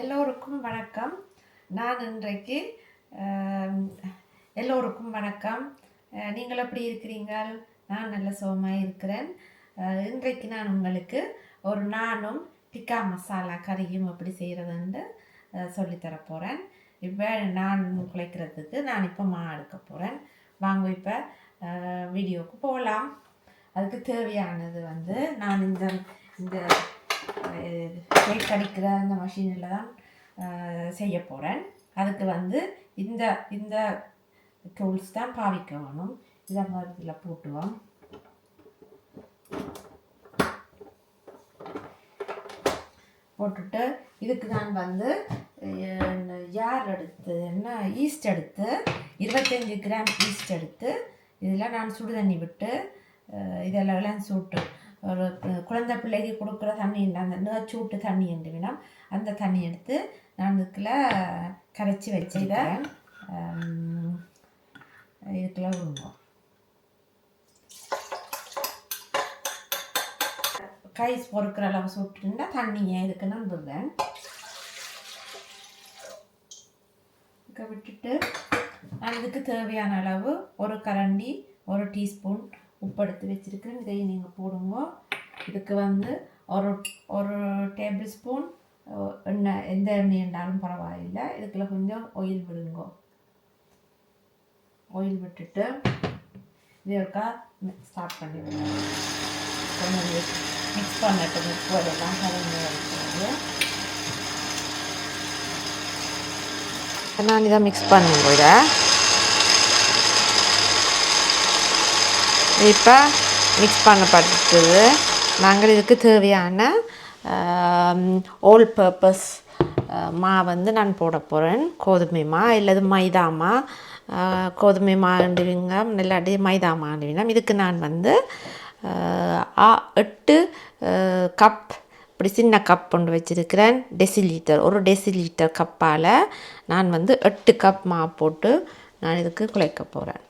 எல்லோருக்கும் வணக்கம். நான் இன்றைக்கு எல்லோருக்கும் வணக்கம். நீங்கள் எப்படி இருக்கிறீங்கள்? நான் நல்ல சுகமாக இருக்கிறேன். இன்றைக்கு நான் உங்களுக்கு ஒரு நானும் டிக்கா மசாலா கறியும் எப்படி செய்கிறதுன்னு சொல்லித்தரப்போகிறேன். இப்போ நான் குழைக்கிறதுக்கு நான் இப்போ எடுக்க போகிறேன். வாங்க இப்போ வீடியோவுக்கு போகலாம். அதுக்கு தேவையானது நான் இந்த கேக் அடிக்கிற அந்த மஷினில் தான் செய்ய போகிறேன். அதுக்கு இந்த இந்த டூல்ஸ் தான் பாவிக்க வேணும். இதை மாதிரி இதில் போட்டுவோம். போட்டுட்டு இதுக்கு நான் யார் எடுத்து ஈஸ்ட் எடுத்து 25 கிராம் ஈஸ்ட் எடுத்து இதில் நான் சுடு தண்ணி விட்டு இதெல்லாம் சூட்டு ஒரு குழந்தை பிள்ளைக்கு கொடுக்குற தண்ணி அந்த சூட்டு தண்ணி என்று அந்த தண்ணி எடுத்து நான் இதுக்குள்ள கரைச்சி வச்சுக்கிறேன். இதுக்குள்ள விடுவோம். கை பொறுக்கிற அளவு சூட்டுன்னா தண்ணியை இதுக்கு நான் விடுவேன். விட்டுட்டு நான் இதுக்கு தேவையான அளவு ஒரு கரண்டி 1 டீஸ்பூன் உப்பு எடுத்து வச்சுருக்கேன். இதையும் நீங்கள் போடுங்க. இதுக்கு ஒரு டேபிள் ஸ்பூன் எண்ணெய், எந்த எண்ணெய் இருந்தாலும் பரவாயில்லை. இதுக்குள்ள கொஞ்சம் ஆயில் விடுங்க. ஆயில் விட்டுட்டு இதற்கா ஸ்டார்ட் பண்ணி விடுங்க. கொஞ்சம் மிக்ஸ் பண்ணிட்டு உப்பு அதெல்லாம் கலந்து வைக்கிறது. நான் இதை மிக்ஸ் பண்ணுங்க. இதை இப்போ மிக்ஸ் பண்ணப்பட்டது. நாங்கள் இதுக்கு தேவையான ஆல் பர்பஸ் மா நான் போட போகிறேன். கோதுமை மா இல்லது மைதா மா. கோதுமை மாண்டுவீங்க, இல்லாட்டி மைதா மாண்டுவீங்க. இதுக்கு நான் 8 கப் இப்படி சின்ன கப் கொண்டு வச்சுருக்கிறேன். டெசிலீட்டர், ஒரு டெசிலீட்டர் கப்பால் நான் 8 கப் மா போட்டு நான் இதுக்கு குழைக்க போகிறேன்.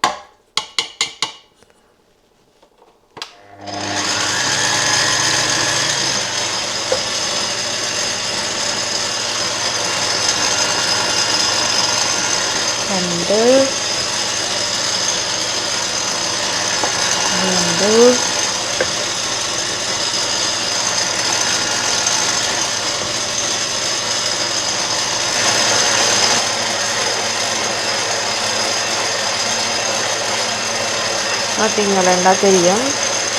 பார்த்தீங்களா தெரியும்.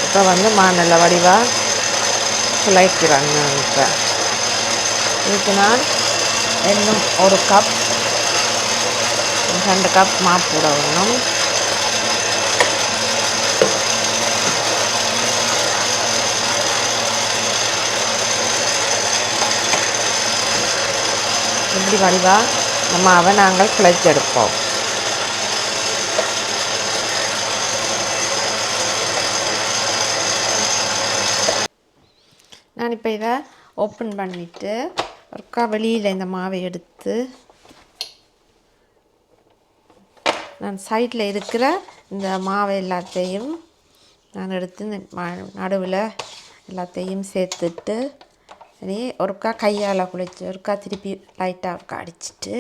இப்போ மாநல்ல வடிவாக குழைக்கிறாங்க. இப்போ இதுக்கு நான் இன்னும் 1 கப் 2 கப் மா போட வேணும். இப்படி வடிவாக இந்த மாவை நாங்கள் குழைச்செடுப்போம். நான் இப்போ இதை ஓப்பன் பண்ணிவிட்டு ஒருக்கா வெளியில் இந்த மாவை எடுத்து நான் சைடில் இருக்கிற இந்த மாவை எல்லாத்தையும் நான் எடுத்து நடுவில் எல்லாத்தையும் சேர்த்துட்டு சரி ஒருக்கா கையால் குழைச்சி ஒருக்கா திருப்பி லைட்டாக அடிச்சுட்டு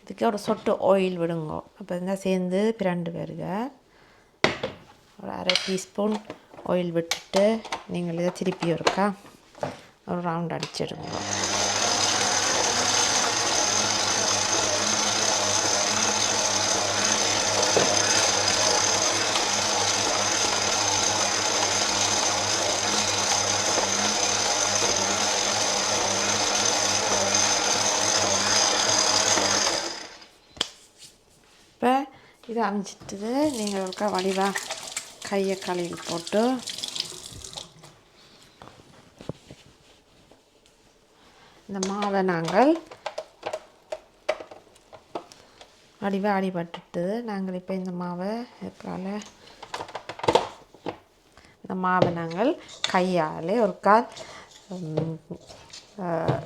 இதுக்கு ஒரு சொட்டு ஆயில் விடுங்க. அப்போ இருந்தால் சேர்ந்து பிரண்டு வருக. ஒரு 1/2 டீஸ்பூன் ஆயில் விட்டுட்டு நீங்கள் இதை திருப்பி ஒருக்கா ஒரு ரவுண்ட் அடிச்சிடுங்க. இப்போ இதை அமிச்சிட்டு நீங்கள் ஒருக்கா வடிவாக கையை கழுவி போட்டு இந்த மாவை நாங்கள் வடிவாக அடிபட்டுட்டு நாங்கள் இப்போ இந்த மாவை நாங்கள் கையால் ஒரு கால்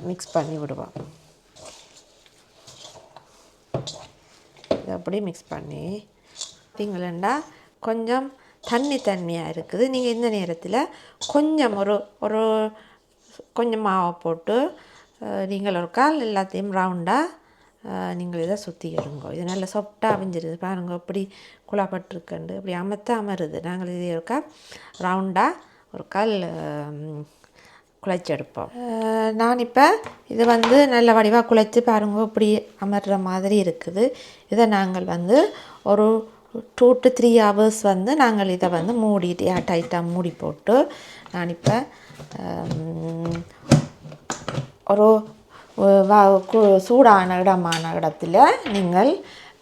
மிக்ஸ் பண்ணி விடுவோம். இதை அப்படி மிக்ஸ் பண்ணி பார்த்தீங்களா கொஞ்சம் தண்ணியாக இருக்குது. நீங்கள் இந்த நேரத்தில் கொஞ்சம் கொஞ்சம் மாவை போட்டு நீங்கள் ஒரு கால் எல்லாத்தையும் ரவுண்டாக நீங்கள் இதை சுற்றி எடுங்கோ. இது நல்ல சொப்டாக அவிஞ்சிருது பாருங்க, இப்படி குழாப்பட்டுருக்கண்டு இப்படி அமருது. நாங்கள் இது இருக்கா ரவுண்டாக ஒரு கால் குழைச்செடுப்போம். நான் இப்போ இது நல்ல வடிவாக குழைச்சி பாருங்க இப்படி அமர்ற மாதிரி இருக்குது. இதை நாங்கள் ஒரு 2 to 3 hours நாங்கள் இதை மூடிட்டு டைட்டாக மூடி போட்டு நான் இப்போ ஒரு சூடான இடத்துல நீங்கள்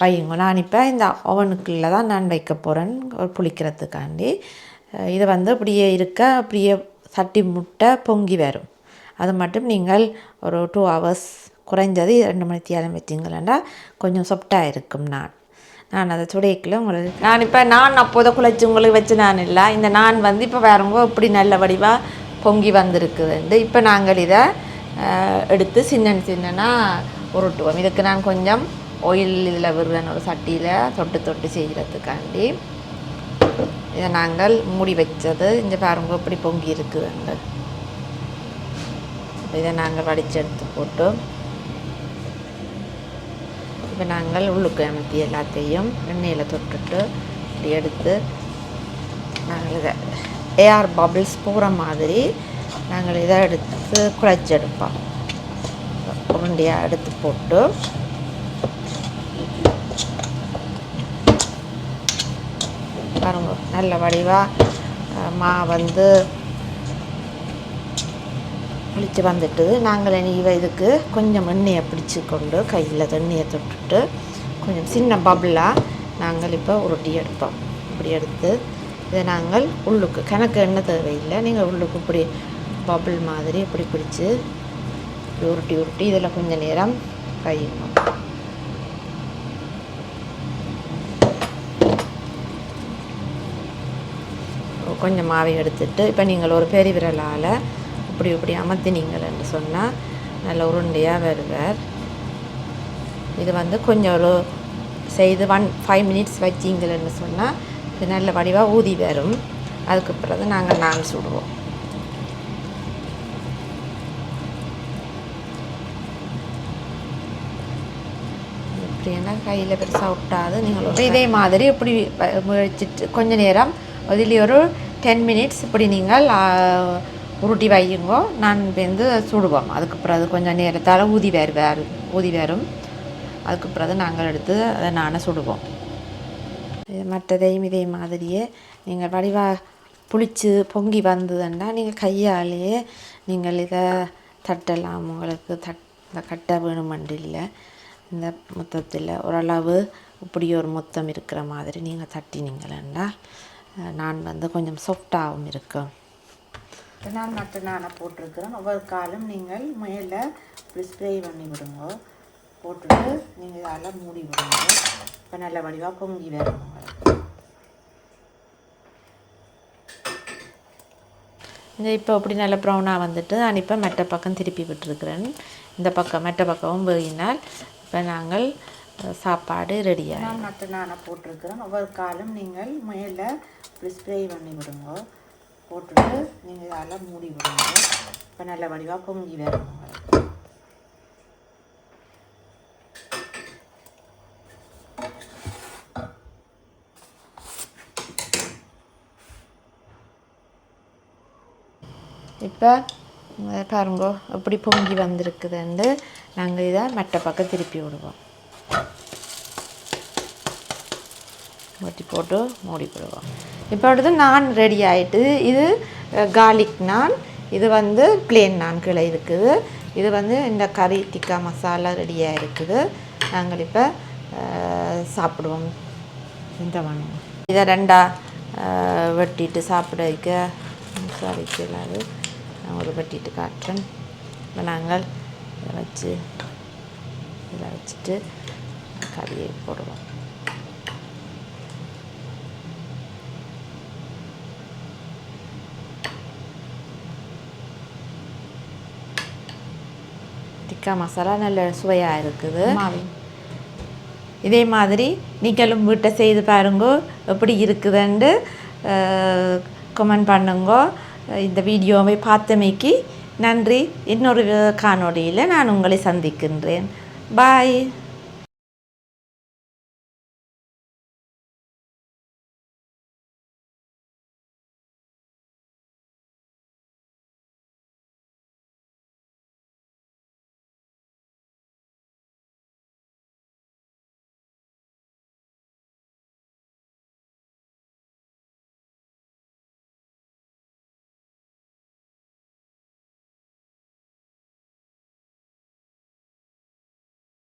வையுங்க. நான் இப்போ இந்த ஓவனுக்குள்ளே தான் நான் வைக்க போகிறேன் புளிக்கிறதுக்காண்டி. இது அப்படியே இருக்க அப்படியே சட்டி முட்டை பொங்கி வரும். அது மட்டும் நீங்கள் ஒரு 2 hours குறைஞ்சது 2 மணி நேரம் வச்சிங்களா கொஞ்சம் சொப்டாக இருக்கும். நான் அதை சுடைக்குள்ள உங்களுக்கு நான் அப்போதை குழைச்சி உங்களுக்கு வச்சு நான் இல்லை. இந்த நான் இப்போ வேறவங்க இப்படி நல்ல வடிவாக பொங்கி வந்திருக்குதுண்டு. இப்போ நாங்கள் இதை எடுத்து சின்னனா உருட்டுவோம். இதுக்கு நான் கொஞ்சம் ஆயில் இதில் விடுறேன் ஒரு சட்டியில் தொட்டு செய்கிறதுக்காண்டி. இதை நாங்கள் மூடி வச்சது இந்த பாருங்க இப்படி பொங்கி இருக்குதுண்டு. இதை நாங்கள் வடித்து எடுத்து போட்டு இப்போ நாங்கள் உள்ளுக்கு அமுத்தி எல்லாத்தையும் எண்ணெயில் தொட்டுட்டு இப்படி எடுத்து நாங்கள் இதை ஏர் பபிள்ஸ் போகிற மாதிரி நாங்கள் இதை எடுத்து குழைச்செடுப்போம். உருண்டையாக எடுத்து போட்டு பாருங்க நல்ல வடிவாக மா புளிச்சு வந்துட்டு நாங்கள் இதுக்கு கொஞ்சம் எண்ணெயை பிடிச்சி கொண்டு கையில் தண்ணியை தொட்டுட்டு கொஞ்சம் சின்ன பபிளாக நாங்கள் இப்போ உருட்டி எடுப்போம். இப்படி எடுத்து இதை நாங்கள் உள்ளுக்கு கணக்கு எண்ணெய் தேவையில்லை. நீங்கள் உள்ளுக்கு இப்படி பபிள் மாதிரி இப்படி பிடிச்சி உருட்டி இதில் கொஞ்சம் நேரம் வைக்கணும். கொஞ்சம் மாவை எடுத்துட்டு இப்போ நீங்கள் ஒரு பெரிய விரலால் இப்படி அமர்த்தினீங்கள்னு சொன்னால் நல்ல உருண்டையாக வருவார். இது கொஞ்சம் ஒரு செய்து 5 minutes வச்சிங்கள்னு சொன்னால் இது நல்ல வடிவாக ஊதி வரும். அதுக்கு பிறகு நாங்கள் சுடுவோம். இப்படின்னா கையில் பெருசாக விட்டாது. நீங்கள் இதே மாதிரி இப்படி வச்சுட்டு கொஞ்ச நேரம் அதில் ஒரு 10 minutes இப்படி நீங்கள் உருட்டி வையுங்கோ. நான் சுடுவோம். அதுக்கு பிறகு கொஞ்சம் நேரத்தால் ஊதி வரும். அதுக்கு பிறகு நாங்கள் எடுத்து அதை சுடுவோம். மற்றதையும் இதே மாதிரியே நீங்கள் வடிவாக புளிச்சு பொங்கி வந்ததுன்னா நீங்கள் கையாலேயே நீங்கள் இதை தட்டலாம். உங்களுக்கு இந்த கட்டை வேணுமென்று இல்லை. இந்த மொத்தத்தில் ஓரளவு இப்படி ஒரு மொத்தம் இருக்கிற மாதிரி நீங்கள் தட்டினீங்களா நான் கொஞ்சம் சாஃப்டாகவும் இருக்கும். இப்போ நான் மற்ற நானை போட்டிருக்கிறேன். ஒவ்வொரு காலும் நீங்கள் மேலே இப்படி ஸ்ப்ரே பண்ணி விடுங்க. போட்டுட்டு நீங்கள் இதால் மூடி விடுங்க. இப்போ நல்ல வடிவாக பொங்கி வரும். இப்போ இப்படி நல்ல ப்ரௌனாக வந்துட்டு நான் இப்போ மற்ற பக்கம் திருப்பி விட்டுருக்குறேன். இந்த பக்கம் மற்ற பக்கமும் போயினால் இப்போ நாங்கள் சாப்பாடு ரெடியாக நான் மற்ற நானை போட்டிருக்கிறேன். ஒவ்வொரு காலும் நீங்கள் மேலே இப்படி ஸ்ப்ரே பண்ணி விடுங்க. போட்டுட்டு நீங்கள் இதால் மூடி விடுங்க. இப்போ நல்ல வடிவாக பொங்கி வரும். இப்போ பாருங்கோ எப்படி பொங்கி வந்திருக்குதுண்டு. நாங்கள் இதை மற்ற பக்கம் திருப்பி விடுவோம். ஊற்றி போட்டு மூடி போடுவோம். இப்போ அடுத்து நான் ரெடி ஆகிட்டு. இது கார்லிக் நான், இது பிளேன் நான் கீழே இருக்குது. இது இந்த கறி டிக்கா மசாலா ரெடியாக இருக்குது. நாங்கள் இப்போ சாப்பிடுவோம். இந்த இதை ரெண்டாக வெட்டிட்டு சாப்பிட வைக்க சாரிக்கலாது நான் ஒரு வெட்டிட்டு காட்டுறேன். இப்போ நாங்கள் இதை வச்சுட்டு கறியை போடுவோம். டிக்கா மசாலா நல்ல சுவையாக இருக்குது. இதே மாதிரி நீங்களும் வீட்டை செய்து பாருங்கோ எப்படி இருக்குதுன்னு கமெண்ட் பண்ணுங்கோ. இந்த வீடியோவை பார்த்தமைக்கு நன்றி. இன்னொரு காணொளியில் நான் உங்களை சந்திக்கின்றேன். பாய்.